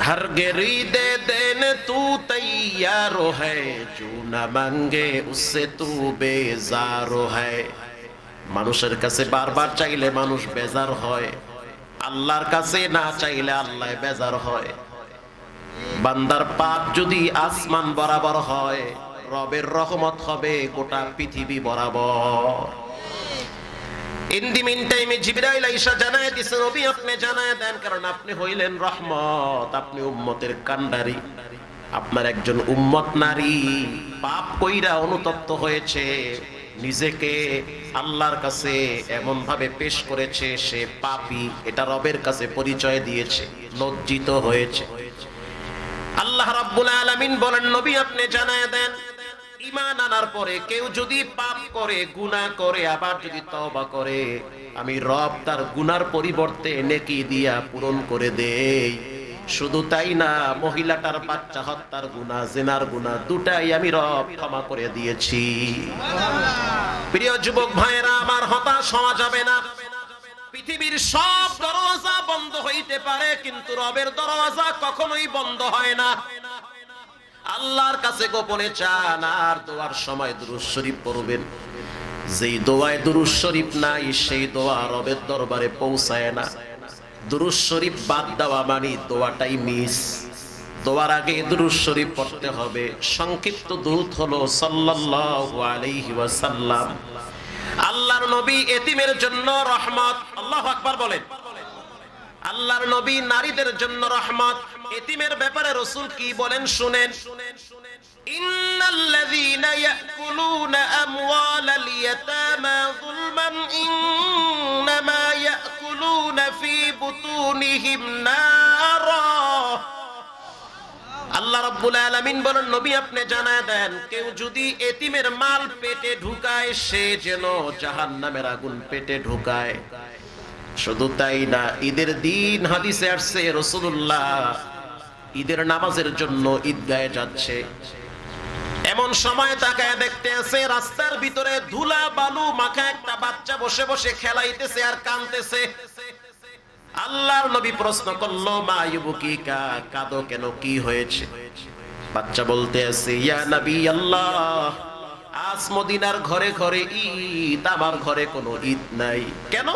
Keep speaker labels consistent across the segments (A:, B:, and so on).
A: हर गिरीदे then तू तैयार है, जो न मांगे उससे तू बेजार है। মানুষের কাছে বারবার চাইলে মানুষ বেজার হয়, আল্লাহর কাছে না চাইলে আল্লাহ বেজার হয়। বান্দার পাপ যদি আসমান বরাবর হয়, রবের রহমত হবে গোটা পৃথিবী বরাবর। ইন দি মিন টাইমে জিবরাইল আইসা জানায় দিছে, নবী আপনি জানায় দেন, কারণ আপনি হইলেন রহমত, আপনি উম্মতের কান্ডারি। আপনার একজন উম্মত নারী পাপ কইরা অনুতপ্ত হয়েছে, নিজেকে আল্লাহর কাছে এমন ভাবে পেশ করেছে সে পাপী, এটা রবের কাছে পরিচয় দিয়েছে, লজ্জিত হয়েছে। আল্লাহ রাব্বুল আলামিন বলেন, নবী আপনি জানায় দেন, ঈমান আনার পরে কেউ যদি পাপ করে, গুনাহ করে, আবার যদি তওবা করে, আমি রব তার গুনার পরিবর্তে নেকি দিয়া পূরণ করে দেই। শুধু তাই না, মহিলাটার বাচ্চা হত্যার গুনাহ, জিনার গুনাহ দুটাই আমি রব ক্ষমা করে দিয়েছি। প্রিয় যুবক ভাইয়েরা আমার, হতাশ হওয়া যাবে না। পৃথিবীর সব দরওয়াজা বন্ধ হইতে পারে, কিন্তু রবের দরওয়াজা কখনোই বন্ধ হয় না। আল্লাহর কাছে গোপনে চান আর দোয়ার সময় দুরূদ শরীফ পড়বেন। যেই দোয়ায় দুরূদ শরীফ নাই, সেই দোয়া রবের দরবারে পৌঁছায় না। দুরূদ শরীফ বাদ দেওয়া মানে দোয়াটাই মিস। দোয়ার আগে দুরূদ শরীফ পড়তে হবে। সংক্ষিপ্ত দুরূদ হলো সাল্লাল্লাহু আলাইহি ওয়াসাল্লাম। আল্লাহর নবী এতিমের জন্য রহমত। আল্লাহু আকবার বলেন। আল্লাহর নবী নারীদের জন্য রহমত। এতিমের ব্যাপারে রাসূল কি বলেন শুনেন। ইন্নাল্লাযীনা ইয়াকুলুনা আমওয়ালাল ইয়াতামা যুলমান ইন্নামা ইয়াকুলুনা ফী বুতুনিহিম নারা। আল্লাহ রাব্বুল আলামিন বলেন, নবী আপনি জানায় দেন, কেউ যদি এতিমের মাল পেটে ঢুকায়, সে যেন জাহান্নামের আগুন পেটে ঢুকায়। শুধু তাই না, ঈদের দিন হাদিসে আসছে রাসূলুল্লাহ ঈদের নামাজের জন্য ঈদগাহে যাচ্ছে। এমন সময় তাকায় দেখতে আছে রাস্তার ভিতরে ধুলা বালু মাখা একটা বাচ্চা বসে বসে খেলাইতেছে আর কাঁদতেছে। আল্লাহর নবী প্রশ্ন করলো, মা ইউবুকিকা, কাঁদো কেন, কি হয়েছে? বাচ্চা বলতে আছে, ইয়া নবী আল্লাহ, আজ মদিনার ঘরে ঘরে ঈদ, আমার ঘরে কোনো ঈদ নাই। কেন?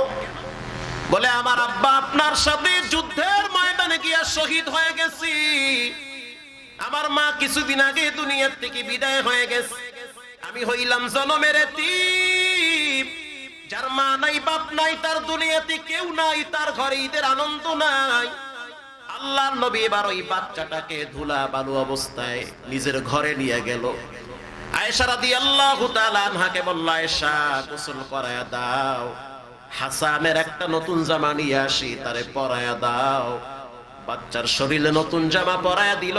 A: বলে, আমার আব্বা আপনার সাথে যুদ্ধের ময়দানে গিয়া শহীদ হয়ে গেছি। আমার মা কিছুদিন আগে দুনিয়ার থেকে বিদায় হয়ে গেছে। আমি হইলাম জনমের এতিম। যার মা নাই, বাপ নাই, তার দুনিয়াতে কেউ নাই, তার ঘরে ঈদের আনন্দ নাই। আল্লাহর নবী এবার ওই বাচ্চাটাকে ধুলা বালু অবস্থায় নিজের ঘরে নিয়ে গেল। আয়েশা রাদিয়াল্লাহু তাআলা আনহাকে বলল, আয়েশা, গোসল করায়া দাও, হাসানের একটা নতুন জামা নিয়ে আসি, তারে পরায়া দাও। বাচ্চার শরীরে নতুন জামা পরায়া দিল।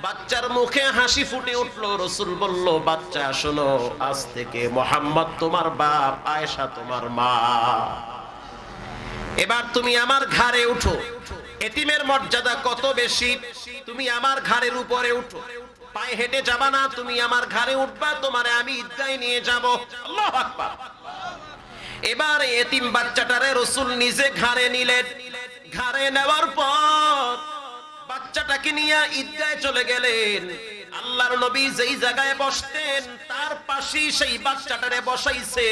A: বাচ্চার মুখে হাসি ফুটে উঠলো। রাসূল বলল, বাচ্চা শোনো, আজ থেকে মুহাম্মদ তোমার বাপ, আয়েশা তোমার মা। এবার তুমি আমার ঘাড়ে উঠো। এতিমের মর্যাদা কত বেশি, তুমি আমার ঘাড়ের উপরে উঠো। পায়ে হেঁটে যাবা না, তুমি আমার ঘাড়ে উঠবা, তোমারে আমি ঈদগাহে নিয়ে যাব। আল্লাহু আকবার। এবার এতিম বাচ্চাটারে রাসূল নিজে ঘাড়ে নিলেন। ঘাড়ে নেওয়ার পর বাচ্চাটাকে নিয়ে ঈদগাহে চলে গেলেন। আল্লাহর নবী যেই জায়গায় বসতেন তার পাশেই সেই বাচ্চাটারে বসাইছে।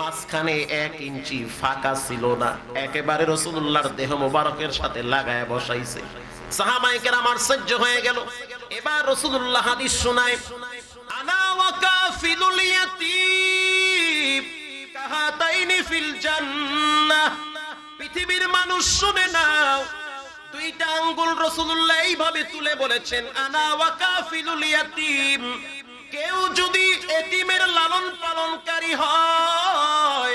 A: মাঝখানে 1 ইঞ্চি ফাঁকা ছিল না, একেবারে রাসূলুল্লাহর দেহ মোবারকের সাথে লাগায় বসাইছে। সাহাবায়ে কেরাম আশ্চর্য হয়ে গেল। এবার রাসূলুল্লাহ হাদিস শোনায়, আনা ওয়া কাফিলুল ইয়াতীম কাহাতাইনি ফিল জান্নাহ। পৃথিবীর মানুষ শুনে নাও, দুইটা আঙ্গুল রাসূলুল্লাহ এইভাবে তুলে বলেছেন, আনা ওয়া কাফিলুল ইয়াতীম। কেউ যদি এতিমের লালন পালনকারী হয়,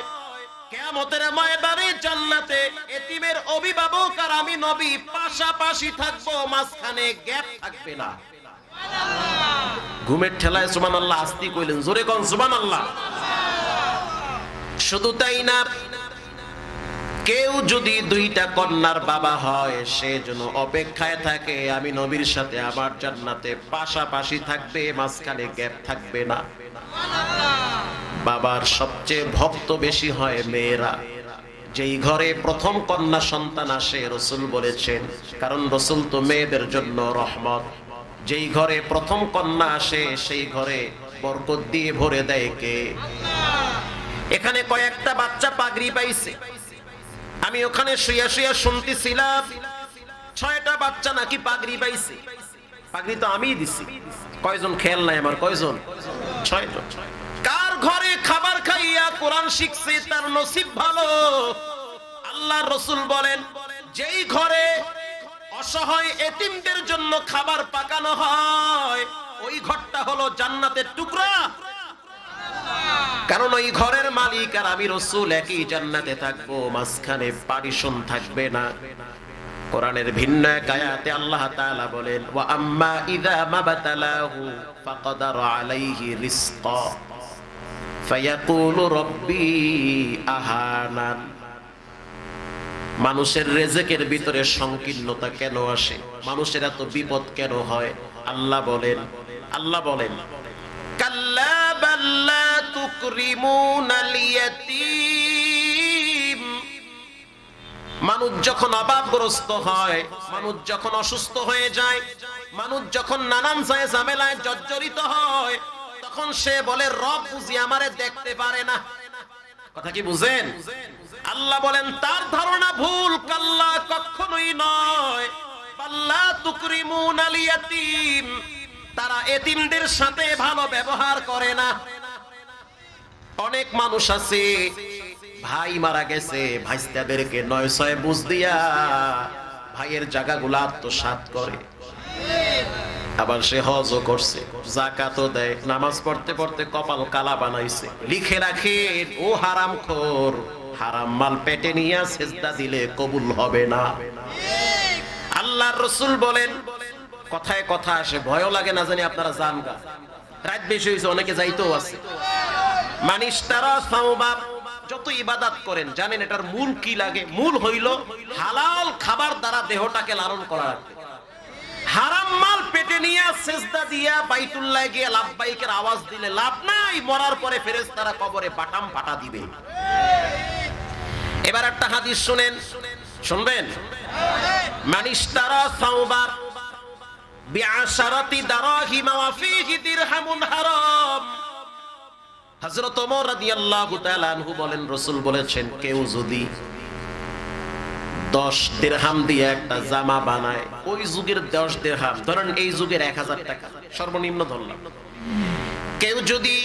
A: কিয়ামতের ময়দানে জান্নাতে এতিমের অভিভাবক আর আমি নবী পাশাপাশি থাকবো, মাঝখানে গ্যাপ থাকবে না। সুবহানাল্লাহ। ঘুমের ঠেলায় সুবহানাল্লাহ আস্তি কইলেন, জোরে কোন সুবহানাল্লাহ। শুধু তাই না, কেউ যদি দুইটা কন্যার বাবা হয়, সে যেন অপেক্ষায় থাকে, আমি নবীর সাথে আমার জান্নাতে পাশাপাশি থাকবে, মাঝখানে গ্যাপ থাকবে না। বাবার সবচেয়ে ভক্ত বেশি হয় মেয়েরা। যেই ঘরে প্রথম কন্যা সন্তান আসে রাসূল বলেছেন, কারণ রাসূল তো মেয়েদের জন্য রহমত, যেই ঘরে প্রথম কন্যা আসে সেই ঘরে বরকত দিয়ে ভরে দেয় কে? এখানে কয়েকটা বাচ্চা পাগড়ি পাইছে, আমি ওখানে শুয়ে শুয়ে শুনতেছিলাম 6টা বাচ্চা নাকি পাগড়ি পাইছে। পাগড়ি তো আমিই দিছি। কয়জন খেয়াল নাই আমার? কয়জন? 6জন। কার ঘরে খাবার খাইয়া কোরআন শিখছে তার নসিব ভালো। আল্লাহর রাসূল বলেন, যেই ঘরে অসহায় এতিমদের জন্য খাবার পাকানো হয় ওই ঘরটা হলো জান্নাতের টুকরা। কারণ ওই ঘরের মালিক আর আমি রাসূল একই জান্নাতে থাকবো, মাঝখানে পার্টিশন থাকবে না। কোরআনের ভিন্ন এক আয়াতে আল্লাহ তাআলা বলেন, ওয়া আম্মা ইযা মাবতালাহু ফাকাদারা আলাইহি রিজকা ফায়াকুলু রাব্বি আহানান। মানুষের রিজকের ভিতরে সংকীর্ণতা কেন আসে? মানুষের এত বিপদ কেন হয়? আল্লাহ বলেন কাল্লা বাল লা তুকরিমুনাল ইয়াতীম। মানুষ যখন অভাবগ্রস্ত হয়, মানুষ যখন অসুস্থ হয়ে যায়, মানুষ যখন নানান ঝামেলায় জর্জরিত হয়, তখন সে বলে রব বুঝি আমারে দেখতে পারে না। কথা কি বুঝেন? আল্লাহ বলেন তার ধারণা ভুল, কাল্লা কখনোই নয়, বাল্লা তুকরিমুনাল ইয়াতীম, তারা এতিমদের সাথে ভালো ব্যবহার করে না। অনেক মানুষ আছে ভাই মারা গেছে, ভাইস্তাদেরকে 9-6 বুঝ দিয়া ভাইয়ের জায়গাগুলো আত্মসাৎ করে। আবার সে হজও করছে, যাকাতও দেয়, নামাজ পড়তে পড়তে কপাল কালা বানাইছে, লিখে রাখে ও হারামখোর, হারাম মাল পেটে নিয়ে সেজদা দিলে কবুল হবে না। আল্লাহর রাসূল বলেন, কথায় কথা আসে, ভয়ও লাগে না জানি আপনারা জান গা। রাত বেশি হয়েছে, অনেকে যাইতেও আছে। মানিস তারা সাওবা, যত ইবাদত করেন জানেন এটার মূল কি লাগে? মূল হইল হালাল খাবার দ্বারা দেহটাকে লালন করা। হারাম মাল পেটে নিয়ে সেজদা দিয়া বাইতুল্লাহ গিয়ে লাব্বাইকের আওয়াজ দিলে লাভ নাই, মরার পরে ফেরেশতারা কবরে পাঠাম ফাটা দিবে। এবার একটা হাদিস শুনেন, শুনবেন? মানিস তারা সাওবা বিআশারাতি দারাহিম ওয়া ফীহি দিরহামুন হারাম। হযরত ওমর রাদিয়াল্লাহু তাআলা আনহু বলেন, রাসূল বলেছেন, কেউ যদি 10 দিরহাম দিয়ে একটা জামা বানায়, ওই যুগের 10 দিরহাম, ধরেন এই যুগের 1000 টাকা সর্বনিম্ন ধরলাম, কেউ যদি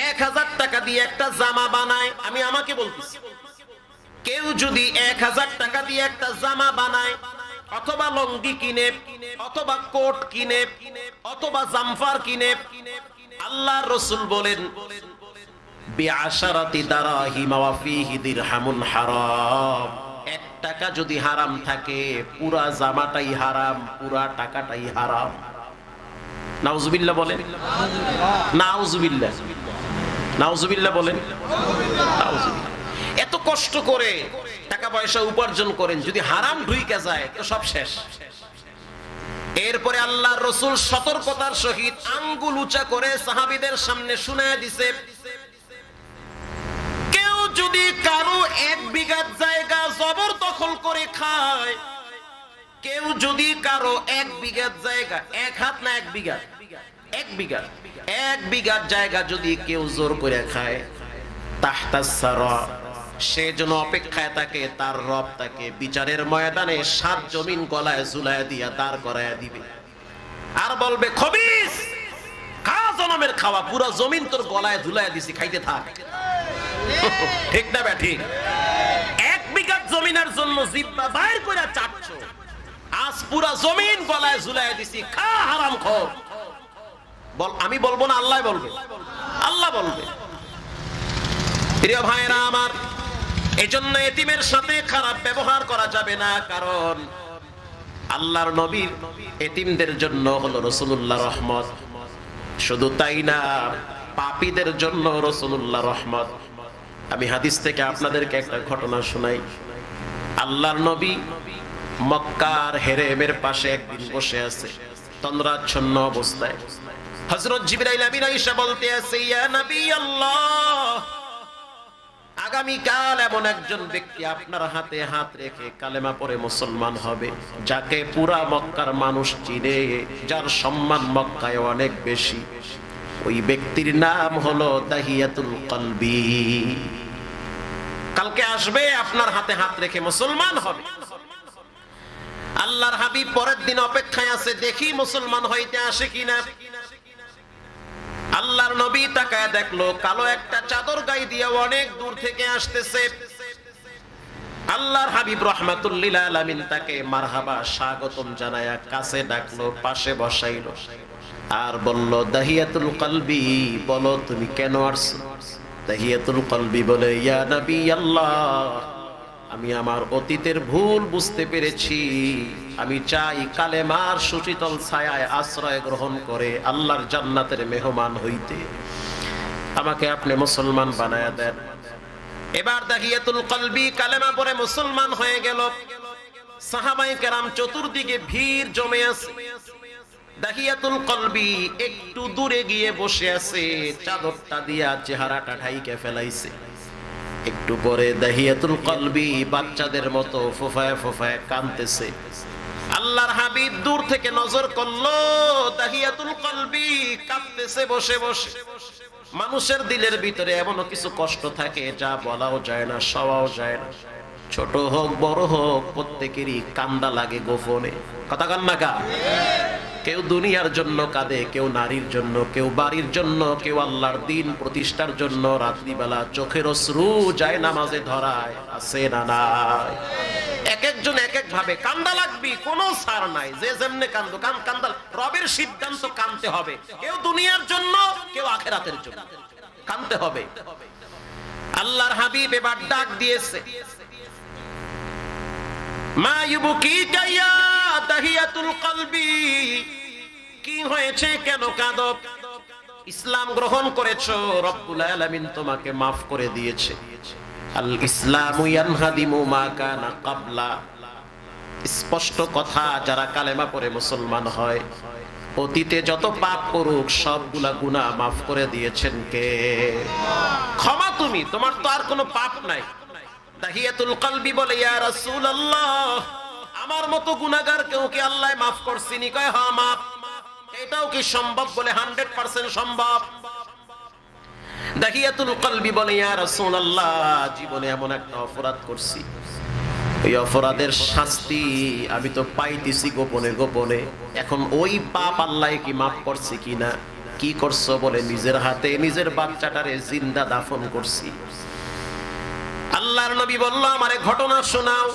A: 1000 টাকা দিয়ে একটা জামা বানায়, আমি আমাকে বলতেছি, কেউ যদি 1000 টাকা দিয়ে একটা জামা বানায়, অথবা লঙ্গি কিনে, অথবা কোট কিনে, অথবা জামফার কিনে, আল্লাহর রাসূল বলেন বিআশারাতি দারাহিম ওয়া ফীহি দিরহামুন হারাম। 1 টাকা যদি হারাম থাকে, পুরা জামাটাই হারাম, পুরা টাকাটাই হারাম। নাউজুবিল্লাহ বলেন, নাউজুবিল্লাহ, নাউজুবিল্লাহ বলেন, নাউজুবিল্লাহ। এত কষ্ট করে টাকা পয়সা উপার্জন করেন, যদি হারাম ঢুইকা যায় তো সব শেষ। এরপরে আল্লাহর রাসূল সতর্কতার সহিত আঙ্গুল উঁচা করে সাহাবীদের সামনে শুনায়া দিছে, কেউ যদি কারো 1 বিঘা জায়গা জবরদখল করে খায়, কেউ যদি কারো 1 বিঘা জায়গা, 1 হাত না 1 বিঘা, 1 বিঘা জায়গা যদি কেউ জোর করে খায়, তাহতাস সারা, সে যেন অপেক্ষায় থাকে, তার রব তাকে বিচারের ময়দানে 7 জমিন গলায় ঝুলায় দিয়া দাঁড় করায়া দিবে, আর বলবে, খবিস, খা জনমের খাওয়া, পুরো জমিন তোর গলায় ঝুলায় দিছি, খাইতে থাক। ঠিক না বে ঠিক? 1 বিঘা জমিনের জন্য জিব্বা বাইর করে চাটছো, আজ পুরো জমিন গলায় ঝুলায় দিছি, খা হারামখোর। বল, আমি বলবো না, আল্লাহ বলবে, আল্লাহ বলবে। প্রিয় ভাইরা আমার, এজন্য এতিমের সাথে খারাপ ব্যবহার করা যাবে না, কারণ আল্লাহর নবীর এতিমদের জন্য হলো রাসূলুল্লাহ রহমত। শুধু তাই না, পাপীদের জন্য রাসূলুল্লাহ রহমত। আমি হাদিস থেকে আপনাদেরকে একটা ঘটনা শোনাই। আল্লাহর নবী মক্কার হেরেমের পাশে একদিন বসে আছে তন্দ্রাচ্ছন্ন অবস্থায়। হযরত জিবরাইল আমিন আয়েশা বলতে আছে, ইয়া নবী আল্লাহ, আগামীকাল এমন একজন ব্যক্তি আপনার হাতে হাত রেখে কালেমা পড়ে মুসলমান হবে, যাকে পুরা মক্কার মানুষ চিনে, যার সম্মান মক্কায় অনেক বেশি। ওই ব্যক্তির নাম হলো দাহিয়াতুল কলবি। কালকে আসবে, আপনার হাতে হাত রেখে মুসলমান হবে। আল্লাহর হাবিব পরের দিন অপেক্ষায় আছে, দেখি মুসলমান হইতে আসে কিনা। আল্লাহর নবী তাকায় দেখলো কালো একটা চাদর গায়ে দিয়ে অনেক দূর থেকে আসতেছে। আল্লাহর হাবিব রাহমাতুল্লিল আলামিন তাকে মারহাবা স্বাগতম জানায়া কাছে ডাকলো, পাশে বসাইলো, আর বলল, দাহিয়াতুল কলবি, বলো তুমি কেন আসছো? দাহিয়াতুল কলবি বলে, ইয়া নবী আল্লাহ, আমি আমার অতীতের ভুল বুঝতে পেরেছি। আমি চাই কালেমার সুশীতল ছায়ায় আশ্রয় গ্রহণ করে আল্লাহর জান্নাতের মেহমান হইতে। আমাকে আপনি মুসলমান বানায়া দেন। এবার দাহিয়াতুল কলবি কালেমা পড়ে মুসলমান হয়ে গেল। সাহাবায়ে কেরাম চতুর্দিকে ভিড় জমে আছে। দাহিয়াতুল কলবি একটু দূরে গিয়ে বসে আছে, চাদরটা দিয়া চেহারাটা ঢাইকে ফেলাইছে। একটু পরে দাহিয়াতুল কলবি বাচ্চাদের মতো ফোফায় ফোফায় কাঁদতেছে। আল্লাহর হাবিব দূর থেকে নজর করলো, দাহিয়াতুল কলবি কাঁদতেছে বসে বসে। মানুষের দিলের ভিতরে এমনও কিছু কষ্ট থাকে যা বলাও যায় না, সওয়াও যায় না। ছোট হোক বড় হোক, প্রত্যেকেরই কান্দা লাগে গোপনে। কথা কান না কা? কেউ দুনিয়ার জন্য কাঁদে, কেউ নারীর জন্য, কেউ বাড়ির জন্য, কেউ আল্লাহর দিন প্রতিষ্ঠার জন্য রাত্রিবেলা চোখের অশ্রু যায় নামাজে ধরায়। আছে না নাই? এক একজন এক এক ভাবে কান্দা লাগবি, কোনো ছাড় নাই। যে যেমনে কান্দো কান্দা, রবের সিদ্ধান্ত কান্দতে হবে। কেউ দুনিয়ার জন্য, কেউ আখিরাতের জন্য, কান্দতে হবে। আল্লাহর হাবিব এবার ডাক দিয়েছে, মা ইউবকিকা ইয়া দাহিয়াতুল কলবি, কি হয়েছে, কেন কাঁদো? ইসলাম গ্রহণ করেছো, রব্বুল আলামিন তোমাকে maaf করে দিয়েছে। আল ইসলামু ইয়ানহাদিমু মা কানা ক্বাবলা। স্পষ্ট কথা, যারা কালেমা পড়ে মুসলমান হয়, অতীতে যত পাপ করুক সবগুলা গুনাহ maaf করে দিয়েছেন কে? ক্ষমা তুমি, তোমার তো আর কোনো পাপ নাই। দাহিয়াতুল কলবি বলে, ইয়া রাসূলুল্লাহ, আমার মতো গুনাহগার কেউ কি আল্লাহ maaf করছিনি? কয় হ্যাঁ maaf। এটাও কি সম্ভব? বলে 100% সম্ভব। দাহিয়াতুল কলবি বলে, ইয়া রাসূলুল্লাহ, জীবনে এমন একটা অপরাধ করছি, এই অপরাধের শাস্তি আমি তো পাইতেছি গোপনে গোপনে। এখন ওই পাপ আল্লাহ কি maaf করছে কিনা? কি করছো? বলে, নিজের হাতে নিজের বাচ্চাটারে জিন্দা দাফন করছি। আল্লাহর নবী বলল, আমারে ঘটনা শোনাও।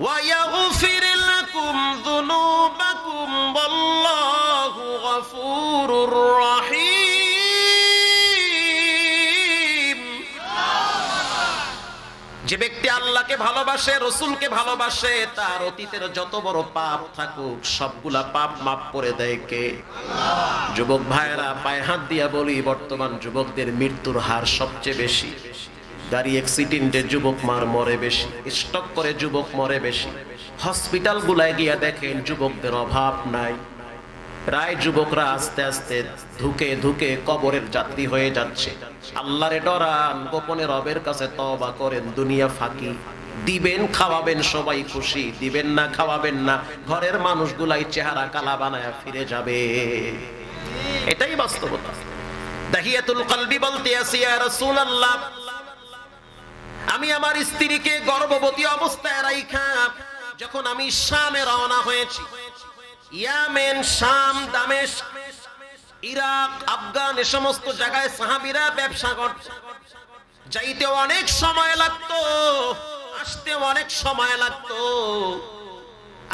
A: ওয়া ইয়াগফির লাকুম যুনুবাকুম ওয়াল্লাহু গফুরুর রহিম। যে ব্যক্তি আল্লাহকে ভালোবাসে, রাসূলকে ভালোবাসে, তার অতীতের যত বড় পাপ থাকুক সবগুলা পাপ maaf করে দেয় কে? আল্লাহ। যুবক ভাইরা, পায়ে হাত দিয়া বলি, বর্তমান যুবকদের মৃত্যুর হার সবচেয়ে বেশি। গাড়ি অ্যাক্সিডেন্টে যুবক মরে বেশি, স্ট্রোক করে যুবক মরে বেশি। হসপিটাল গুলায় গিয়া দেখেন যুবকদের অভাব নাই। প্রায় যুবকরা আস্তে আস্তে ধুকে ধুকে কবরের যাত্রী হয়ে যাচ্ছে। আল্লাহরে ডরান, গোপনে রবের কাছে তওবা করেন। দুনিয়া ফাঁকি, দিবেন খাওয়াবেন সবাই খুশি, দিবেন না খাওয়াবেন না, ঘরের মানুষগুলাই চেহারা কালা বানায়া ফিরে যাবে। এটাই বাস্তবতা। দাহিয়াতুল কলবি বলতে আসি, ইয়া রাসূলুল্লাহ, আমি আমার স্ত্রীকে গর্ভবতী অবস্থায় রাইখা যখন আমি শামে রওনা হয়েছি, ইয়ামেন, শাম, দামেস্ক, ইরাক, আফগান, এ সমস্ত জায়গায় সাহাবীরা ব্যবসা করত। যাইতে অনেক সময় লাগতো, আসতে অনেক সময় লাগতো।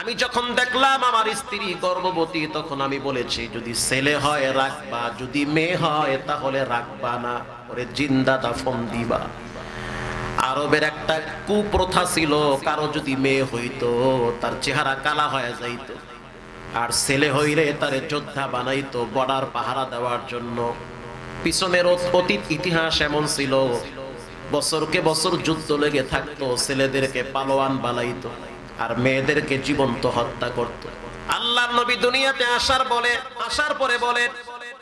A: আমি যখন দেখলাম আমার স্ত্রী গর্ভবতী, তখন আমি বলেছি, যদি ছেলে হয় রাখবা, যদি মেয়ে হয় তাহলে রাখবা না, ওরে জিন্দা দাফন দিবা। আরবের একটা কুপ্রথা ছিল, কারো যদি মেয়ে হইতো তার চেহারা কালা হয়ে যাইতো, আর ছেলে হইলে তারে যোদ্ধা বানাইতো বর্ডার পাহারা দেওয়ার জন্য। পিছনের অতীত ইতিহাস এমন ছিল, বছরকে বছর যুদ্ধ লেগে থাকতো, ছেলেদেরকে পালোয়ান বানাইতো আর মেয়েদেরকে জীবন্ত হত্যা করত। আল্লাহর নবী দুনিয়াতে আসার পরে বলেন,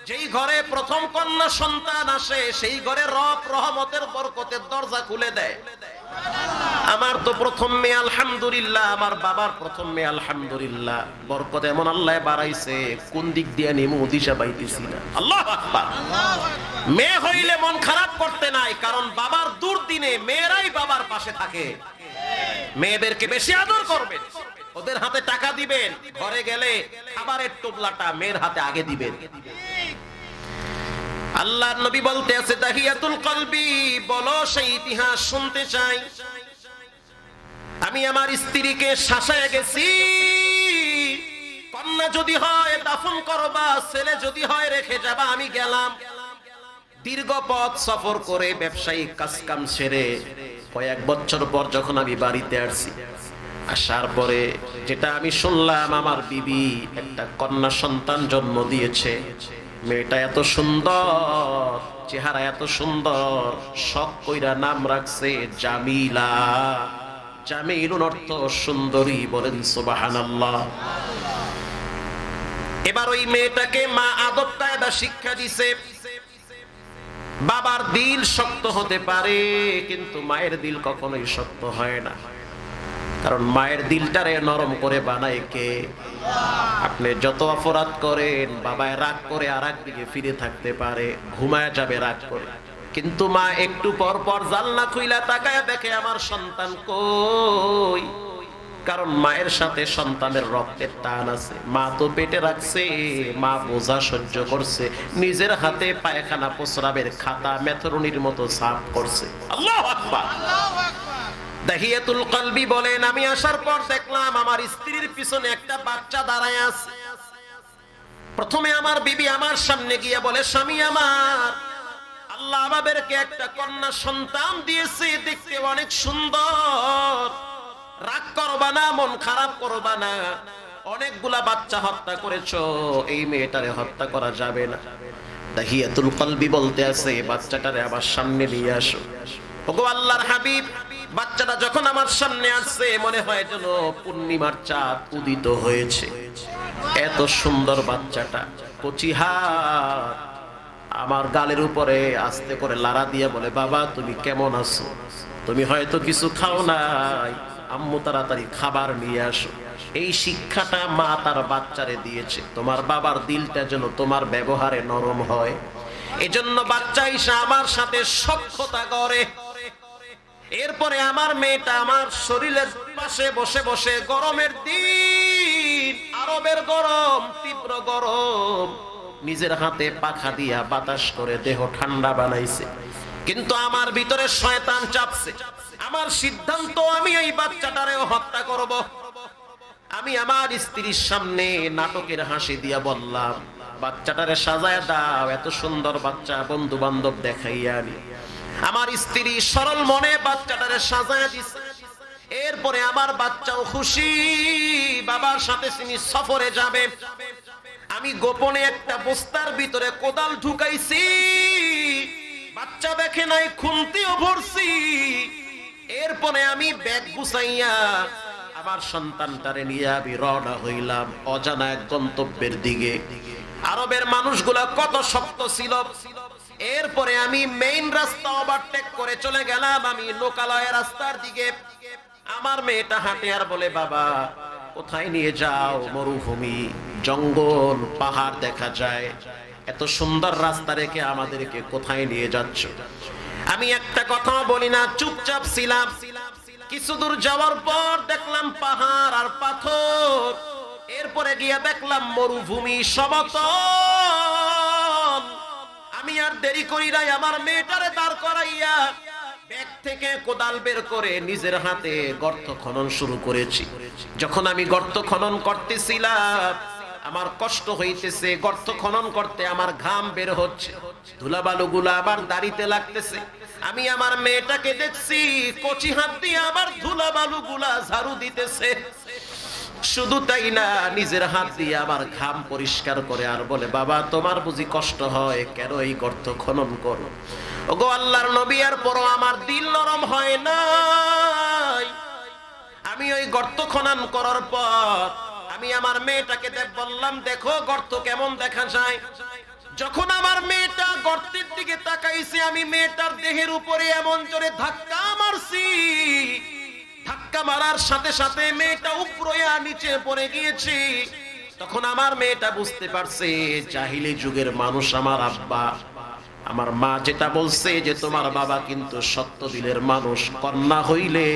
A: যেই ঘরে প্রথম কন্যা সন্তান আসে সেই ঘরে রব রহমতের বরকতের দরজা খুলে দেয়। আমার তো প্রথম মেয়ে আলহামদুলিল্লাহ, আমার বাবার প্রথম মেয়ে আলহামদুলিল্লাহ, বরকত এমন আল্লাহ বাড়াইছে কোন দিক দিয়ে নেমু দিশা পাইতেছি না। আল্লাহু আকবার। মেয়ে হইলে মন খারাপ করতে নাই, কারণ বাবার দুর্দিনে মেয়েরাই বাবার পাশে থাকে। মেয়েদেরকে বেশি আদর করবেন, ওদের হাতে টাকা দিবেন, ঘরে গেলে খাবারের টোপলাটা মেয়ের হাতে আগে দিবেন। আল্লাহর নবী বলতে আছে তাহিয়াতুল কলবি, বলো সেই ইতিহাস শুনতে চাই। আমি আমার স্ত্রীকে শাসায় গেছি, কন্যা যদি হয় দাফন করবা, ছেলে যদি হয় রেখে যাবা, আমি গেলাম। দীর্ঘ পথ সফর করে ব্যবসায়িক কাজকাম সেরে কয়েক বছর পর যখন আমি বাড়িতে আসছি, আসার পরে যেটা আমি শুনলাম, আমার বিবি একটা কন্যা সন্তান জন্ম দিয়েছে। মেয়েটা এত সুন্দর, চেহারা এত সুন্দর, শখ কইরা নাম রাখছে জামিলা। জামিলুন অর্থ সুন্দরী, বলেন সুবহানাল্লাহ। এবার ওই মেয়েটাকে মা আদব কায়দা শিক্ষা দিছে। বাবার দিল শক্ত হতে পারে, কিন্তু মায়ের দিল কখনোই শক্ত হয় না, কারণ মায়ের দিলটারে নরম করে বানায় কে? আপনি যত অপরাধ করেন, বাবায় রাগ করে আর একদিকে ফিরে থাকতে পারে, ঘুমায় যাবে রাগ করে, কিন্তু মা একটু পর পর জানলা খুইলা তাকায় দেখে আমার সন্তান কই। কারণ মায়ের সাথে সন্তানের রক্তের টান আছে। মা তো পেটে রাখছে, মা বোঝা সহ্য করছে, নিজের হাতে পায়খানা প্রস্রাবের খাতা মেথরুনির মতো সাফ করছে। আল্লাহু আকবার। দাহিয়াতুল কলবি বলেন, আমি আসার পর দেখলাম আমার স্ত্রীর পিছনে একটা বাচ্চা দাঁড়ায় আছে। প্রথমে আমার বিবি আমার সামনে গিয়ে বলে, স্বামী আমার, আল্লাহ আমাদেরকে একটা কন্যা সন্তান দিয়েছে, দেখতে অনেক সুন্দর, রাগ করবা না, মন খারাপ করবা না, অনেকগুলা বাচ্চা হত্যা করেছো, এই মেয়েটারে হত্যা করা যাবে না। দাহিয়াতুল কলবি বলতে আছে, বাচ্চাটারে আমার সামনে নিয়ে আসো। ওগো আল্লাহর হাবিব, বাচ্চাটা যখন আমার সামনে আসছে, মনে হয় যেন পূর্ণিমার চাঁদ উদিত হয়েছে। এত সুন্দর বাচ্চাটা, কচি হাত, আমার গালের উপরে আস্তে করে লাড়া দিয়ে বলে, বাবা তুমি কেমন আছো? তুমি হয়তো কিছু খাও নাই, আম্মু তাড়াতাড়ি খাবার নিয়ে আসো। এই শিক্ষাটা মা তার বাচ্চারে দিয়েছে, তোমার বাবার দিলটা যেন তোমার ব্যবহারে নরম হয়। এজন্য বাচ্চা এসে আমার সাথে সখ্যতা করে। এরপরে আমার মেয়েটা আমার শরীরের পাশে বসে বসে, গরমের দিন, আরবের গরম, তীব্র গরম, নিজের হাতে পাখা দিয়া বাতাস করে দেহ ঠান্ডা বানাইছে। কিন্তু আমার ভিতরে শয়তান চাপছে। আমার সিদ্ধান্ত, আমি এই বাচ্চাটারেও হত্যা করব। আমি আমার স্ত্রীর সামনে নাটকের হাসি দিয়া বললাম, বাচ্চাটারে সাজায় দাও, এত সুন্দর বাচ্চা, বন্ধু বান্ধব দেখাইয়া আনি। আমার স্ত্রী সরল মনে বাচ্চাটারে সাজায় দিছে। এরপরে আমার বাচ্চাও খুশি, বাবার সাথে তিনি সফরে যাবে। আমি গোপনে একটা বস্তার ভিতরে কোদাল ঢুকাইছি, বাচ্চা দেখে নাই, খুন্তিও ভরছি। এরপরে আমি ব্যাগ গুছাইয়া আমার সন্তানটারে নিয়ে আমি রওনা হইলাম অজানা এক গন্তব্যের দিকে। আরবের মানুষগুলা কত শক্ত ছিল। এরপরে আমি মেইন রাস্তা ওভারটেক করে চলে গেলাম আমি লোকালয়ের রাস্তার দিকে। আমার মেয়েটা হাঁটে আর বলে, বাবা কোথায় নিয়ে যাও? মরুভূমি, জঙ্গল, পাহাড় দেখা যায়, এত সুন্দর রাস্তা রেখে আমাদেরকে কোথায় নিয়ে যাচ্ছ? আমি একটা কথা বলি না, চুপচাপ ছিলাম। কিছু দূর যাওয়ার পর দেখলাম পাহাড় আর পাথর। এরপরে গিয়ে দেখলাম মরুভূমি, সমতল। আমি আর দেরি করি নাই, আমার মেয়েটারে দাঁড় করাইয়া ব্যাগ থেকে কোদাল বের করে নিজের হাতে গর্ত খনন শুরু করেছি। যখন আমি গর্ত খনন করতেছিলাম, আমার কষ্ট হইতেছে, গর্ত খনন করতে আমার ঘাম বের হচ্ছে, ধুলাবালুগুলা আবার দাড়িতে লাগতেছে। আমি আমার মেয়েটাকে দেখছি কচি হাত দিয়ে আবার ধুলাবালুগুলা ঝাড়ু দিতেছে। শুধু তাই না, নিজের হাত দিয়ে আমার ঘাম পরিষ্কার করে আর বলে, বাবা তোমার বুঝি কষ্ট হয়, কেন এই গর্ত খনন করো? ওগো আল্লাহর নবী, আর পরও আমার দিল নরম হয় নাই। আমি ওই গর্ত খনন করার পর আমি আমার মেয়েটাকে বললাম, দেখো গর্ত কেমন দেখা যায়। যখন আমার মেয়েটা গর্তের দিকে তাকাইছে, আমি মেয়েটার দেহের উপরে এমন জোরে ধাক্কা মারছি, ধাক্কা মারার সাথে সাথে মেয়েটা উপরে নিচে পড়ে গিয়েছে। তখন আমার মেয়েটা বুঝতে পারছে জাহিলি যুগের মানুষ আমার আব্বা, আমার মা যেটা বলছে যে তোমার বাবা কিন্তু সত্য দিলের মানুষ, কন্যা হইলে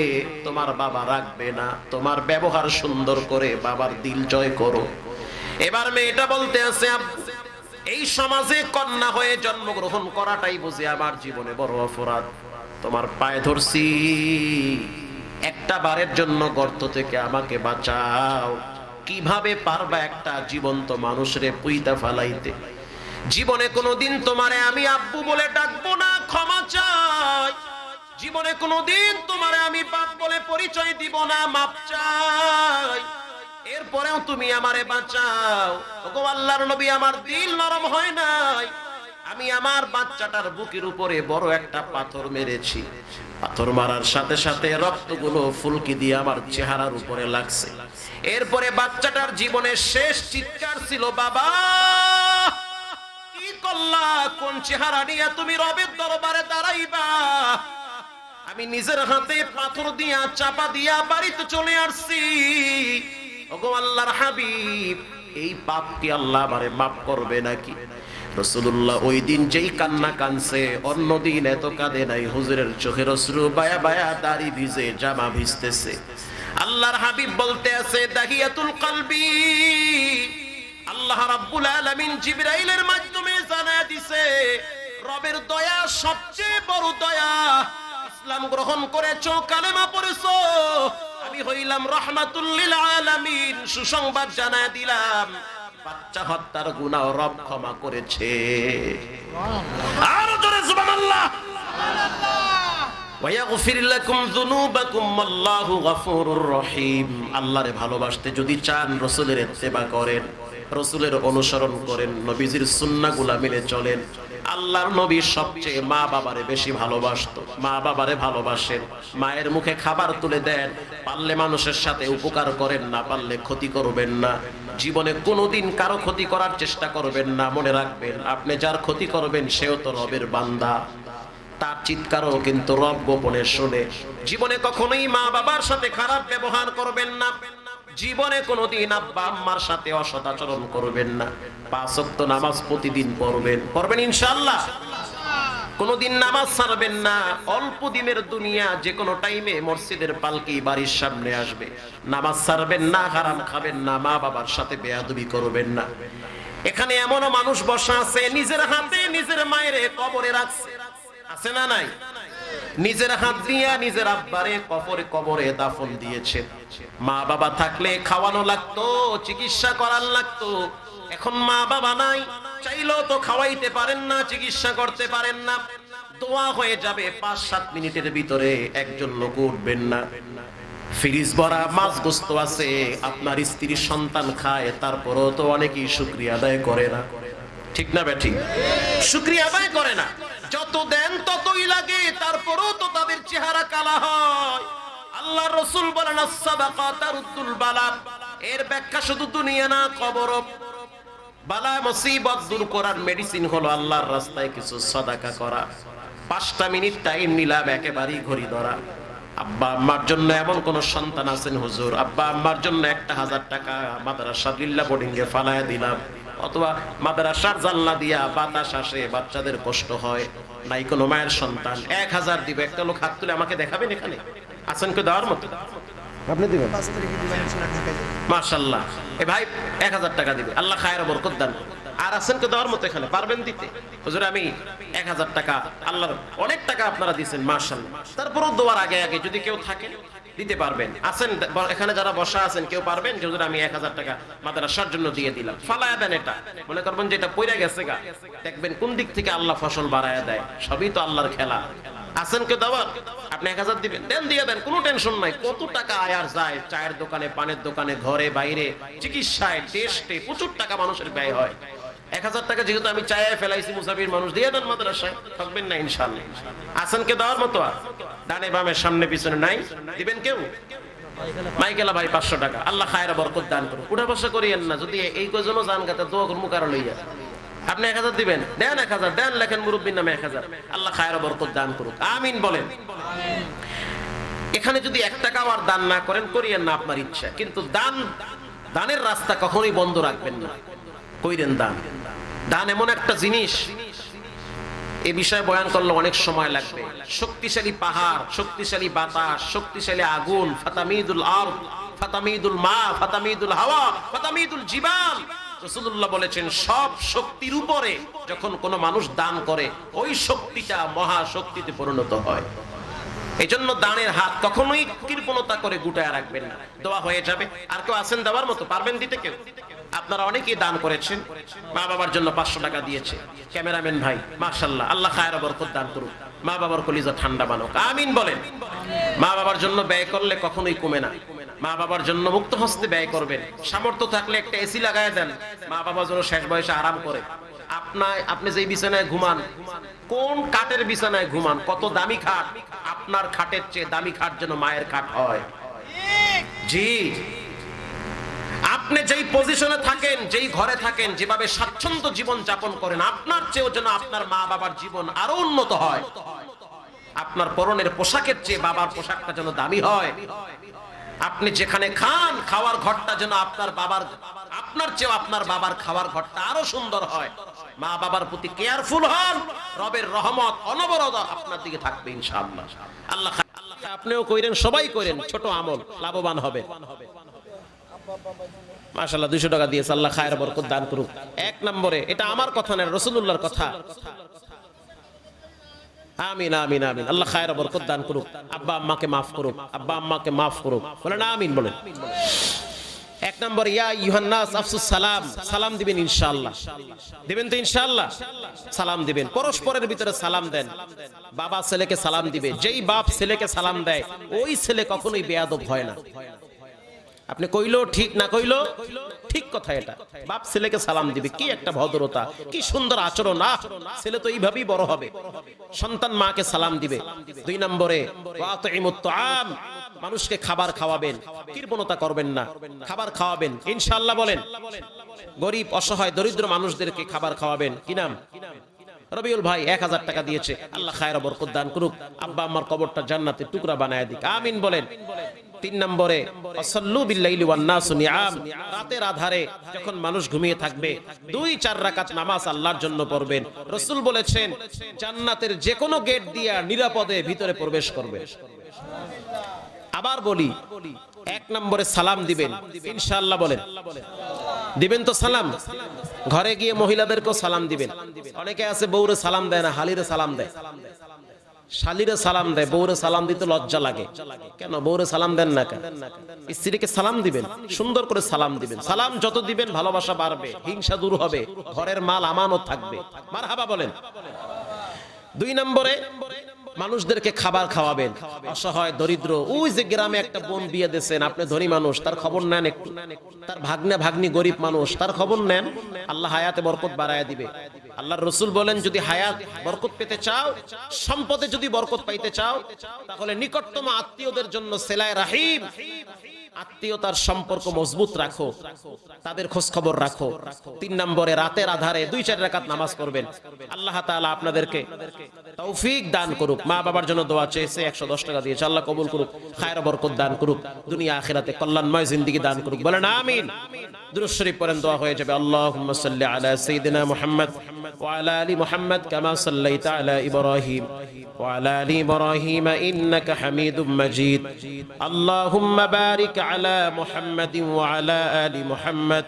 A: তোমার বাবা রাখবে না, তোমার ব্যবহার সুন্দর করে বাবার দিল জয় করো। এবার মেয়েটা বলতে আছে, এই সমাজে কন্যা হয়ে জন্মগ্রহণ করাটাই বুঝি আমার জীবনে বড় অপরাধ, তোমার পায়ে ধরছি, একটা বারের জন্য গর্ত থেকে আমাকে বাঁচাও। কিভাবে পারবা একটা জীবন্ত মানুষরে পুইতা ফালাইতে? জীবনে কোনোদিন তোমারে আমি আব্বু বলে ডাকবো না, ক্ষমা চাই। জীবনে কোনোদিন তোমারে আমি বাপ বলে পরিচয় দিব না, মাপ চাই। এরপরেও তুমি আমারে বাঁচাও। ওগো আল্লাহর নবী, আমার দিল নরম হয় নাই, আমি আমার বাচ্চাটার বুকের উপরে বড় একটা পাথর মেরেছি। পাথর মারার সাথে সাথে রক্তগুলো ফুলকি দিয়ে আমার চেহারার উপরে লাগছে। এরপরে বাচ্চাটার জীবনের শেষ চিৎকার ছিল, বাবা কি করলা, কোন চেহারা নিয়ে তুমি রবের দরবারে দাঁড়াইবা? আমি নিজের হাতে পাথর দিয়া চাপা দিয়া বাড়িতে চলে আসছি। ওগো আল্লাহর হাবিব, এই পাপ কি আল্লাহ আমারে মাফ করবে নাকি? রাসূলুল্লাহ ওই দিন যেই কান্না কানছে, অন্যদিন এত কাঁদে নাই। হুজুরের চোখের অশ্রু বায়া বায়া, দাড়ি ভিজে, জামা ভিজতেছে। আল্লাহর হাবিব বলতে আছে, দাহিয়াতুল কলবি, আল্লাহ রাব্বুল আলামিন জিবরাইলের মাধ্যমে জানায়া দিছে, রবের দয়া সবচেয়ে বড় দয়া। ইসলাম গ্রহণ করেছো, কালেমা পড়েছো, আমি হইলাম রাহমাতুল লিল আলামিন, সুসংবাদ জানায়া দিলাম, বাচ্চা হত্যার গুনাহ রব ক্ষমা করেছে। আর জোরে সুবহানাল্লাহ। ওয়া ইয়াগফির লাকুম যুনুবাকুম আল্লাহু গফুরুর রহিম। আল্লাহরে ভালোবাসতে যদি চান, রাসূলের ইত্তেবা করেন, রাসূলের অনুসরণ করেন, নবীজির সুন্নাহগুলো মেনে চলেন। আল্লাহর নবী সবচেয়ে মা বাবারে বেশি ভালোবাসতো, মা বাবারে ভালোবাসেন, মায়ের মুখে খাবার তুলে দেন, পারলে মানুষের সাথে উপকার করেন, না পারলে ক্ষতি করবেন না। জীবনে কোনোদিন কারো ক্ষতি করার চেষ্টা করবেন না। মনে রাখবেন, আপনি যার ক্ষতি করবেন সেও তো রবের বান্দা, তার চিৎকারও কিন্তু রব গোপনে শোনে। জীবনে কখনোই মা বাবার সাথে খারাপ ব্যবহার করবেন না। জীবনে কোনোদিন আব্বা আম্মার সাথে অসদাচরণ করবেন না। 5 ওয়াক্ত নামাজ প্রতিদিন পড়বেন ইনশাআল্লাহ। কোনোদিন নামাজ ছাড়বেন না। অল্প দিনের দুনিয়া, যে কোনো টাইমে মসজিদের পালকি বাড়ির সামনে আসবে, নামাজ ছাড়বেন না, হারাম খাবেন না, মা বাবার সাথে বেয়াদবি করবেন না। এখানে এমনও মানুষ বসা আছে, নিজের হাতে নিজের মায়ের কবরে রাখছে, আছে না নাই? নিজের হাত দিয়া নিজের আব্বারে কবরে দাফন দিয়েছে। মা বাবা থাকলে খাওয়ানো লাগতো, চিকিৎসা করার লাগতো। এখন মা বাবা নাই, চাইলেও তো খাওয়াইতে পারেন না, চিকিৎসা করতে পারেন না। দোয়া হয়ে যাবে 5-7 মিনিটের ভিতরে, একজন লোক উঠবেন না। ফ্রিজ ভরা মাছ গোস্ত আছে, আপনার স্ত্রীর সন্তান খায়, তারপরেও তো অনেকেই শুকরিয়া আদায় করে না, ঠিক না বেঠিক? শুকরিয়া আদায় করে না। যত দেন ততই লাগে, তারপরেও তো তাদের চেহারা কালা হয়। আল্লাহর রাসূল বলেন, আস-সাদাকা তারুদ্দুল বালা। এর ব্যাখ্যা শুধু দুনিয়া না, কবরও। বালা মুসিবত দূর করার মেডিসিন হলো আল্লাহর রাস্তায় কিছু সাদাকা করা। 5টা মিনিট টাইম নিলাম, একেবারেই ঘড়ি ধরা। আব্বা আম্মার জন্য এমন কোন সন্তান আছেন হুজুর, আব্বা আম্মার জন্য 1000 টাকা মাদ্রাসা লিল্লাহ বোর্ডিং এ ফালায়া দিলাম, অথবা মাদ্রাসার জানলা দিয়া বাতাস আসে, বাচ্চাদের কষ্ট হয়, নাই কোনো মায়ের সন্তান, 1000 দিবে। একটা লোক হাত তুলে আমাকে দেখাবেন, এখানে আছেন কেউ দেওয়ার মতো? আপনি দিবেন? মাশাআল্লাহ। এ ভাই 1000 টাকা দিবে, আল্লাহ খায়ের বরকত দান। আর আছেন কেউ দেওয়ার মতো এখানে? পারবেন দিতে? হুজুর আমি 1000 টাকা, আল্লাহর অনেক টাকা আপনারা দিয়েছেন মাশাআল্লাহ। তারপরও দোয়ার আগে আগে যদি কেউ থাকে দিতে পারবেন। আছেন এখানে যারা বসা আছেন, কেউ পারবেন যে হুজুর আমি 1000 টাকা মাদ্রাসার জন্য দিয়ে দিলাম, ফালায়া দেন। এটা মনে করবেন যে এটা পয়রা গেছে গা, দেখবেন কোন দিক থেকে আল্লাহ ফসল বাড়ায়া দেয়। সবই তো আল্লাহর খেলা। আছেন কেউ দেওয়ার? আপনি 1000 দিবেন, দেন, দিয়ে দেন, কোনো টেনশন নাই। কত টাকা আয়ার যায়, চায়ের দোকানে, পানের দোকানে, ঘরে বাইরে, চিকিৎসায়, টেস্টে প্রচুর টাকা মানুষের ব্যয় হয়। 1000 টাকা যেহেতু আমি চায়ে ফেলাইছি, মুসাফির মানুষ দিয়ে দেন মাদ্রাসায়, থাকবেন না ইনশাআল্লাহ। আছেন কেউ দেওয়ার মতো? ডানে বামে সামনে পিছনে নাই? দিবেন কেউ? মাইকেলা ভাই 500 টাকা, আল্লাহ খায়ের বরকত দান করুন। উঠা বসা করিয়েন না, যদি এই কজনও জান গাতে দোয়া করবো কারো লইয়া। আপনি 1000 দিবেন, দেন 1000, দেন লেখেন মুরব্বীর নামে 1000। আল্লাহ খায়র বরকত দান করুক, আমিন বলেন। এখানে যদি 1 টাকাও আর দান না করেন, করিয়েন না, আপনার ইচ্ছা, কিন্তু দানের রাস্তা কখনোই বন্ধ রাখবেন না, কইরেন দান। দান এমন একটা জিনিস, এই বিষয়ে বয়ান করলে অনেক সময় লাগবে। শক্তিশালী পাহাড়, শক্তিশালী বাতাস, শক্তিশালী আগুন, ফাতামিদুল আরদ, ফাতামিদুল মা, ফাতামিদুল হাওয়া, ফাতামিদুল জিবাল। রাসূলুল্লাহ বলেছেন সব শক্তির উপরে যখন কোনো মানুষ দান করে, ওই শক্তিটা মহা শক্তিতে পরিণত হয়। এজন্য দানের হাত কখনোই কৃপণতা করে গুটায় রাখবেন না, দোয়া হয়ে যাবে। আর কেউ আছেন দেওয়ার মতো, পারবেন দিতে কেউ? আপনারা অনেকেই দান করেছেন, মা বাবার জন্য 500 টাকা দিয়েছে ক্যামেরাম্যান ভাই, মাশাআল্লাহ, আল্লাহ খায়র বরকত দান করুক, মা বাবার কলিজা ঠান্ডা বানাক, আমিন বলেন। মা বাবার জন্য ব্যয় করলে কখনোই কমে না, মা বাবার জন্য মুক্ত হস্তে ব্যয় করবেন। সামর্থ্য থাকলে একটা এসি লাগায় দেন, মা বাবার জন্য শেষ বয়সে আরাম করে। আপনি যে বিছানায় ঘুমান, কোন কাঠের বিছানায় ঘুমান, কত দামি খাট, আপনার খাটের চেয়ে দামি খাট যেন মায়ের খাট হয়। জি, আপনি যেই পজিশনে থাকেন, যেই ঘরে থাকেন, যেভাবে স্বাচ্ছন্দ্য জীবন যাপন করেন, আপনার চেয়েও যেন আপনার মা বাবার জীবন আরো উন্নত হয়। আপনার পরনের পোশাকের চেয়ে বাবার পোশাকটা যেন দামি হয়। আপনি যেখানে খান, খাওয়ার ঘরটা যেন আপনার চেয়েও আপনার বাবার খাওয়ার ঘরটা আরো সুন্দর হয়। মা বাবার প্রতি কেয়ারফুল হন, রবের রহমত অনবরত আপনার দিকে থাকবে ইনশাআল্লাহ। আল্লাহ আপনিও কইরেন, সবাই কইরেন, ছোট আমল, লাভবান হবে। মাশাআল্লাহ 200 টাকা দিয়েছে, আল্লাহ খায়ের বরকত দান করুক। 1 নম্বরে, এটা আমার কথা না, রাসূলুল্লাহর কথা। আমিন আমিন আমিন, আল্লাহ খায়ের বরকত দান করুক, আব্বা আম্মাকে মাফ করুক, আব্বা আম্মাকে মাফ করুক, বলেন আমিন বলেন। 1 নম্বর, ইয়া আইয়ুহান নাস আফসুস সালাম, সালাম দিবেন ইনশাআল্লাহ। দিবেন তো ইনশাআল্লাহ? সালাম দিবেন, পরস্পরের ভিতরে সালাম দেন। বাবা ছেলেকে সালাম দিবে, যেই বাপ ছেলেকে সালাম দেয়, ওই ছেলে কখনোই বেয়াদব হয় না। আপনি কইলো ঠিক, না কইলো ঠিক কথা, এটা বাপ ছেলেকে সালাম দিবে, কি একটা ভদ্রতা, কি সুন্দর আচরণ। ছেলে তো এইভাবেই বড় হবে। সন্তান মাকে সালাম দিবে। 2 নম্বরে, ওয়াতিমুত তাআম, মানুষকে খাবার খাওয়াবেন, কৃপণতা করবেন না, খাবার খাওয়াবেন ইনশাআল্লাহ বলেন। গরিব, অসহায়, দরিদ্র মানুষদেরকে খাবার খাওয়াবেন। কি নাম? রবিউল ভাই 1000 টাকা দিয়েছে, আল্লাহ খায়র বরকত দান করুক, আব্বা আম্মার কবরটা জান্নাতের টুকরা বানায় দিক, আমিন বলেন। 3 নম্বরে, ওয়াসাল্লু বিল্লাইলি ওয়ান নাসু নিআম, রাতের আধারে যখন মানুষ ঘুমিয়ে থাকবে 2-4 রাকাত নামাজ আল্লাহর জন্য পড়বেন। রাসূল বলেছেন জান্নাতের যে কোনো গেট দিয়ে নিরাপদে ভিতরে প্রবেশ করবে। আবার বলি, 1 নম্বরে সালাম দিবেন ইনশাআল্লাহ বলেন। দিবেন তো সালাম? ঘরে গিয়ে মহিলাদেরকেও সালাম দিবেন। অনেকে আছে বউরে সালাম দেয় না, হালিরে সালাম দেয়, শালিরে সালাম দেয়, বউরে সালাম দিতে লজ্জা লাগে। কেন বউরে সালাম দেন না কেন? স্ত্রীকে সালাম দিবেন, সুন্দর করে সালাম দিবেন। সালাম যত দিবেন ভালোবাসা বাড়বে, হিংসা দূর হবে, ঘরের মাল আমানত থাকবে। মারহাবা বলেন। 2 নম্বরে, মানুষদেরকে খাবার খাওয়াবেন, অসহায়, দরিদ্র। ওই যে গ্রামে একটা বোন বিয়ে দিয়েছেন, আপনি ধনী মানুষ, তার খবর নেন একটু। তার ভাগ্নে ভাগ্নি গরিব মানুষ, তার খবর নেন, আল্লাহ হায়াতে বরকত বাড়ায় দিবে। আল্লাহর রাসূল বলেন, যদি হায়াত বরকত পেতে চাও, সম্পদে যদি বরকত পাইতে চাও, তাহলে নিকটতম আত্মীয়দের জন্য সিলায়ে রাহিম, আত্মীয়তার সম্পর্ক মজবুত রাখো, তাদের খোঁজ খবর রাখো। 3 নম্বরে, রাতের আধারে 2-4 রাকাত নামাজ পড়বেন। আল্লাহ তাআলা আপনাদেরকে তৌফিক দান করুক। মা বাবার জন্য দোয়া চেয়েছে, 110 টাকা দিয়েছে, আল্লাহ কবুল করুক, খায়র বরকত দান করুক, দুনিয়া আখিরাতে কল্যাণময় জিন্দেগি দান করুক, বলেন আমিন। দুরূদ শরীফ পড়েন, দোয়া হয়ে যাবে। আল্লাহুম্মা সাল্লি আলা সাইয়্যিদিনা মুহাম্মদ ওয়া আলা আলি মুহাম্মদ কামা সাল্লাইতা আলা ইব্রাহিম ওয়া আলা আলি ইব্রাহিম ইন্নাকা হামিদুম মাজিদ। আল্লাহুম্মা বারিক আলা মুহাম্মাদিন ওয়া আলা আলি মুহাম্মদ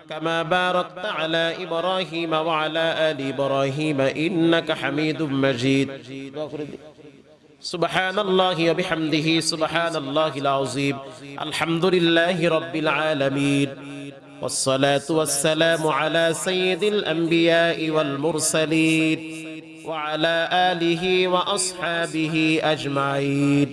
A: কামা বারাকতা আলা ইব্রাহিম ওয়া আলা আলি ইব্রাহিম ইন্নাকা হামিদুম মাজিদ। দোয়া করে দিন। সুবহানাল্লাহি ওয়া বিহামদিহি সুবহানাল্লাহিল আযীম। আলহামদুলিল্লাহি রাব্বিল আলামিন। والصلاة والسلام على سيد الأنبياء والمرسلين وعلى آله وأصحابه أجمعين.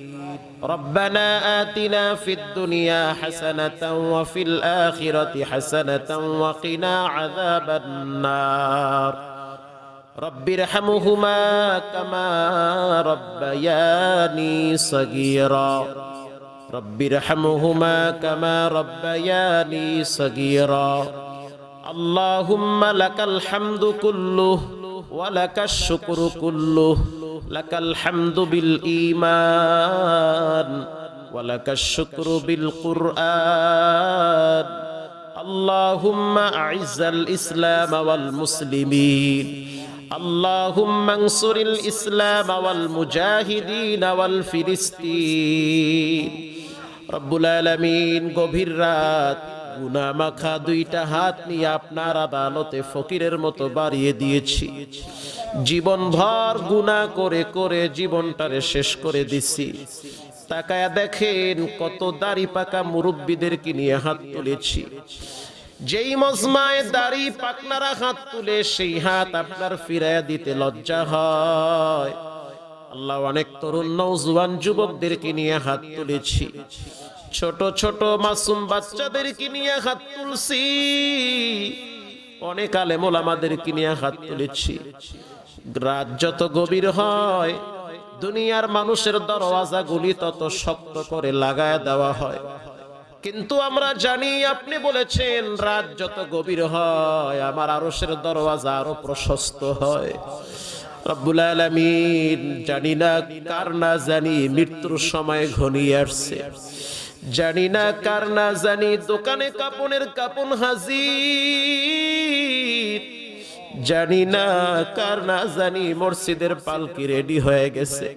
A: ربنا آتنا في الدنيا حسنة وفي الآخرة حسنة وقنا عذاب النار. رب ارحمهما كما ربياني صغيرا. رب ارحمهما كما ربياني صغيرا. আল্লাহুম্মা লাকাল হামদু কুল্লুহু ওয়া লাকাশ শুকরু কুল্লুহু লাকাল হামদু বিল ঈমান ওয়া লাকাশ শুকরু বিল কুরআন আল্লাহুম্মা আ'iজ্জাল ইসলাম ওয়াল মুসলিমিন আল্লাহুম্মা আনসুরিল ইসলাম ওয়াল মুজাহিদিন ওয়াল ফিলিস্তিন। রব্বুল আলামিন গভীর রাত গুনাহ মাখা দুইটা হাত নিয়ে আপনার আদালতে ফকিরের মতো বাড়িয়ে দিয়েছি। জীবনভর গুনাহ করে করে জীবনটারে শেষ করে দিছি। তাকায়া দেখেন কত দাড়ি পাকা মুরব্বীদেরকে নিয়ে হাত তুলেছি। যেই মজমায় দাড়ি পাকনারা হাত তুলে সেই হাত আপনার ফিরাইয়া দিতে লজ্জা হয়। আল্লাহ অনেক তরুণ নওজোয়ান যুবকদেরকে নিয়ে হাত তুলেছি, ছোট ছোট মাসুম বাচ্চাদেরকে নিয়ে হাত তুলছি, অনেক আলেম ওলামাদেরকে নিয়ে হাত তুলেছি। রাত যত গভীর হয় দুনিয়ার মানুষের দরওয়াজাগুলি তত শক্ত করে লাগায় দেওয়া হয়, কিন্তু আমরা জানি আপনি বলেছেন রাত যত গভীর হয় আমার আরশের দরওয়াজা আরো প্রশস্ত হয়। রব্বুল আলামিন জানি না কার না জানি মৃত্যুর সময় ঘনিয়ে আসছে, জানি না কার না জানি দোকানে কাপনের কাপন হাজির, জানি না কার না জানি মসজিদের পালকি রেডি হয়ে গেছে।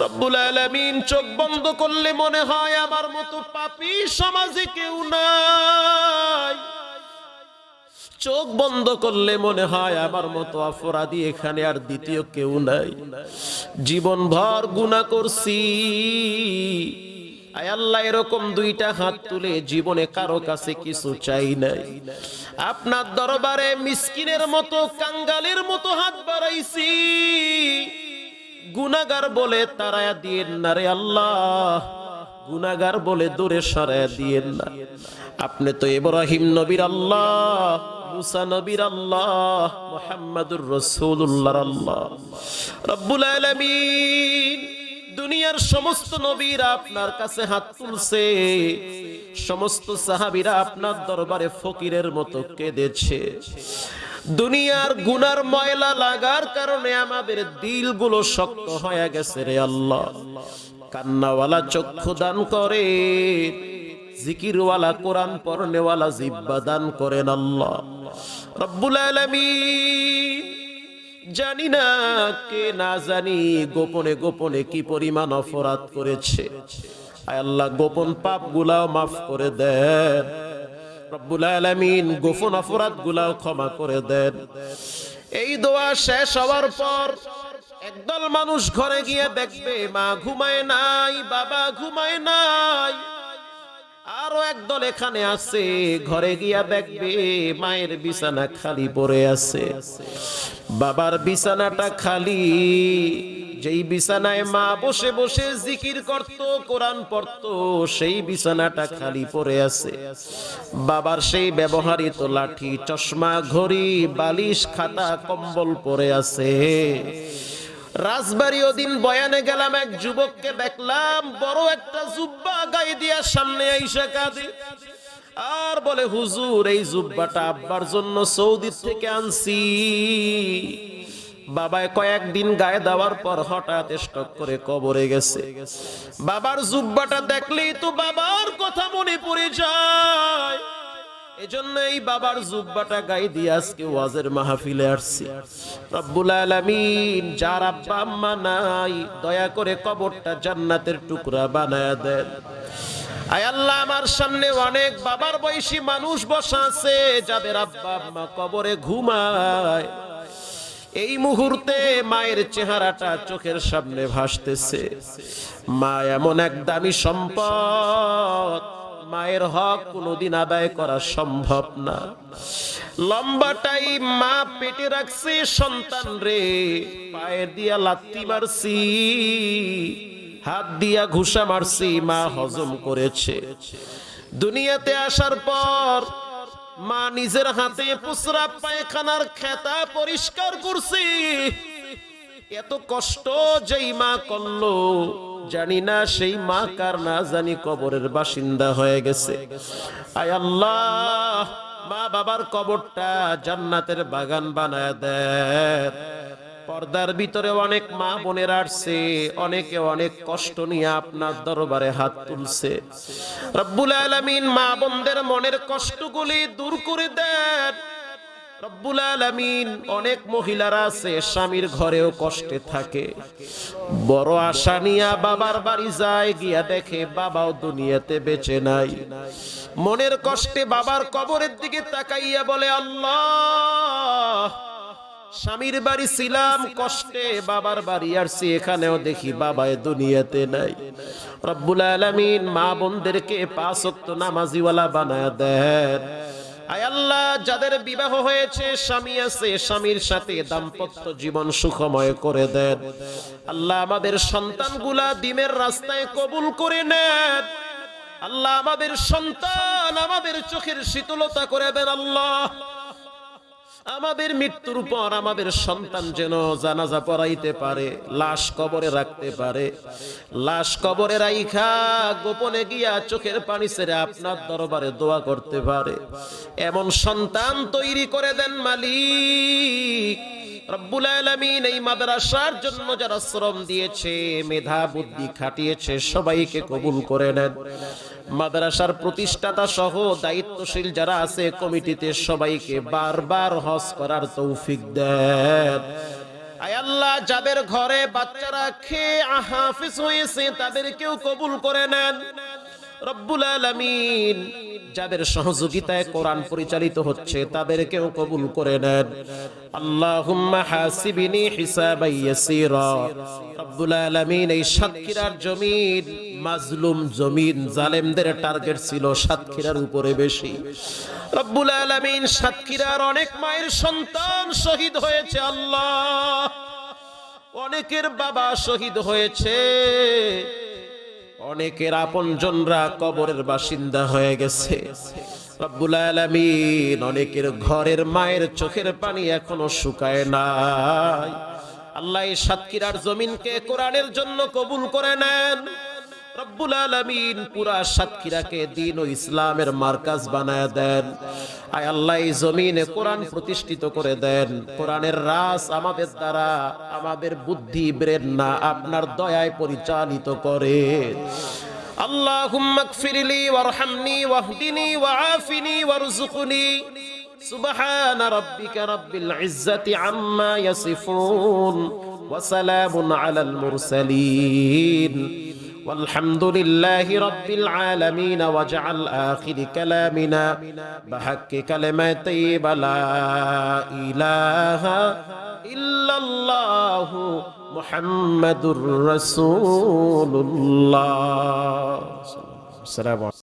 A: রব্বুল আলামিন চোখ বন্ধ করলে মনে হয় আমার মতো পাপী সমাজে কেউ নাই, চোখ বন্ধ করলে মনে হয় আমার মতো অপরাধী এখানে আর দ্বিতীয় কেউ নাই। জীবন ভর গুনাহ করছি, আয় আল্লাহ এরকম দুইটা হাত তুলে জীবনে কারো কাছে কিছু চাই নাই, আপনার দরবারে মিসকিনের মতো কাঙ্গালের মতো হাত বাড়াইছি। গুনাহগার বলে তাড়ায়া দিয়েন না রে আল্লাহ, গুনাহগার বলে দূরে সরায়া দিয়েন না। আপনি তো ইব্রাহিম নবীর আল্লাহ, মুসা নবীর আল্লাহ, মুহাম্মাদুর রাসূলুল্লাহর আল্লাহ। রব্বুল আলামিন দুনিয়ার সমস্ত নবীরা আপনার কাছে হাত তুলছে, সমস্ত সাহাবীরা আপনার দরবারে ফকিরের মতো কেঁদেছে। দুনিয়ার গুনার ময়লা লাগার কারণে আমাদের দিলগুলো শক্ত হয়ে গেছে রে আল্লাহ। কান্নাওয়ালা চক্ষু দান করে, জিকিরওয়ালা কোরআন পড়নেওয়ালা জিহ্বা দান করেন আল্লাহ। রব্বুল আলামিন জানি না কে না জানি গোপনে গোপনে কি পরিমাণ অপরাধ করেছে, আয় আল্লাহ গোপন পাপগুলাও মাফ করে দেন। রব্বুল আলামিন গোপন অপরাধগুলাও ক্ষমা করে দেন। এই দোয়া শেষ হওয়ার পর একদল মানুষ ঘরে গিয়ে দেখবে মা ঘুমায় নাই, বাবা ঘুমায় নাই, আরো একদল এখানে আছে, ঘরে গিয়া দেখবে মায়ের বিছানা খালি পড়ে আছে, বাবার বিছানাটা খালি। যেই বিছানায় মা বসে বসে জিকির করত, কোরআন পড়ত, সেই বিছানাটা খালি পড়ে আছে। বাবার সেই ব্যবহৃত লাঠি, চশমা, ঘড়ি, বালিশ, খাতা, কম্বল পড়ে আছে। রাজবাড়ী ওদিন বয়ানে গেলাম, এক যুবককে দেখলাম বড় একটা জুব্বা গায়ে দিয়া সামনে আইসা কাঁদে আর বলে হুজুর এই জুব্বাটা আব্বার জন্য সৌদি থেকে আনছি। বাবায় কয়েকদিন গায়ে দেওয়ার পর হঠাৎ স্ট্রোক করে কবরে গেছে। বাবার জুব্বাটা দেখলেই তো বাবার কথা মনে পড়ে যায়, এজন্য এই বাবার জুব্বাটা গায়ে দিয়ে আজকে ওয়াজের মাহফিলে আসছি। রব্বুল আলামিন যার আব্বা আম্মা নাই দয়া করে কবরটা জান্নাতের টুকরা বানায়া দেন। আয় আল্লাহ আমার সামনে অনেক বাবার বয়সী মানুষ বসা আছে যাদের আব্বা আম্মা কবরে ঘুমায়। এই মুহূর্তে মায়ের চেহারাটা চোখের সামনে ভাসতেছে। মা এমন এক দামি সম্পদ, মায়ের হক কোনোদিন আদায় করা সম্ভব না। লম্বা টাইম মা পেটে রাখছে সন্তান রে, পায়ে দিয়া লাত্তি মারছি, হাত দিয়া ঘুষা মারছি, মা হজম করেছে। দুনিয়াতে আসার পর মা নিজের হাতে পুসরা পায়খানার খেতা পরিষ্কার করছি। এত কষ্ট যেই মা করলো জানি না সেই মা কার না জানি কবরের বাসিন্দা হয়ে গেছে। আয় আল্লাহ, মা বাবার কবরটা জান্নাতের বাগান বানায় দেন। পর্দার ভিতরে অনেক মা বোনের আসছে, অনেকে অনেক কষ্ট নিয়ে আপনার দরবারে হাত তুলছে। রব্বুল আলামিন মা বোনদের মনের কষ্টগুলি দূর করে দেন। রব্বুল আলামিন অনেক মহিলারা আছে স্বামীর ঘরেও কষ্টে থাকে, বড় আশা নিয়া বাবার বাড়ি যায়, গিয়া দেখে বাবাও দুনিয়াতে বেঁচে নাই। মনের কষ্টে বাবার কবরের দিকে তাকাইয়া বলে, আল্লাহ, স্বামীর বাড়ি ছিলাম কষ্টে, বাবার বাড়ি আসছি, এখানেও দেখি বাবায় দুনিয়াতে নাই। রব্বুল আলামিন মা বোনদেরকে 5 ওয়াক্ত নামাজিওয়ালা বানায় দেন। আয় আল্লাহ, যাদের বিবাহ হয়েছে, স্বামী আছে, স্বামীর সাথে দাম্পত্য জীবন সুখময় করে দেন। আল্লাহ, আমাদের সন্তানগুলা দ্বীনের রাস্তায় কবুল করে নেন। আল্লাহ, আমাদের সন্তান আমাদের চোখের শীতলতা করে দেন। আল্লাহ, আমাদের মৃত্যুর পর আমাদের সন্তান যেন জানাজা পড়াইতে পারে, লাশ কবরে রাখতে পারে, লাশ কবরে রাইখা গোপনে গিয়া চোখের পানি ছেড়ে আপনার দরবারে দোয়া করতে পারে, এমন সন্তান তৈরি করে দেন মালিক। রব্বুল আলামিন এই মাদ্রাসার জন্য যারা শ্রম দিয়েছে, মেধা বুদ্ধি খাটিয়েছে, সবাইকে কবুল করে নেন। মাদ্রাসার প্রতিষ্ঠাতা সহ দায়িত্বশীল যারা আছে কমিটিতে, সবাইকে বারবার হজ করার তৌফিক দেন। আয় আল্লাহ, যাদের ঘরে বাচ্চারা খেয়ে হাফেজ হয়েছে তাদেরকেও কবুল করে নেন। রব্বুল আলামিন যাদের সহযোগিতায় কোরআন পরিচালিত হচ্ছে তাদেরকেও কবুল করে নেন। আল্লাহুম্মা হাসিবিনি হিসাবান ইয়াসীরা। রব্বুল আলামিন এই সাতক্ষীরার জমিন মাজলুম জমিন, জালেমদের টার্গেট ছিল সাতক্ষীরার উপরে বেশি। রব্বুল আলামিন সাতক্ষীরার অনেক মায়ের সন্তান শহীদ হয়েছে। আল্লাহ, অনেকের বাবা শহীদ হয়েছে, অনেকের আপনজনরা কবরের বাসিন্দা হয়ে গেছে। রব্বুল আলামিন অনেকের ঘরের মায়ের চোখের পানি এখনো শুকায় নাই। আল্লাহ, এই সাতক্ষীরার জমিনকে কোরআনের জন্য কবুল করে নেন। রব্বুল আলামিন পুরা সাতক্ষীরাকে দ্বীন ও ইসলামের মার্কাজ বানায় দেন। আয় আল্লাহ, এই জমিনে কোরআন প্রতিষ্ঠিত করে দেন। কোরআনের রাস আমাদের দ্বারা, আমাদের বুদ্ধি ব্রেন না, আপনার দয়ায় পরিচালিত করে। আল্লাহুম্মা গফিরলি ওয়ারহামনি ওয়াহদিনি ওয়াআফিনি ওয়ারযুকনি। সুবহানা রাব্বিকা রাব্বিল ইজ্জাতি আম্মা ইয়াসিফুন ওয়া সালামুন আলাল মুরসালিন والحمد لله رب العالمين واجعل آخر كلامنا بحق كلمة لا إله إلا الله محمد رسول الله. السلام عليكم.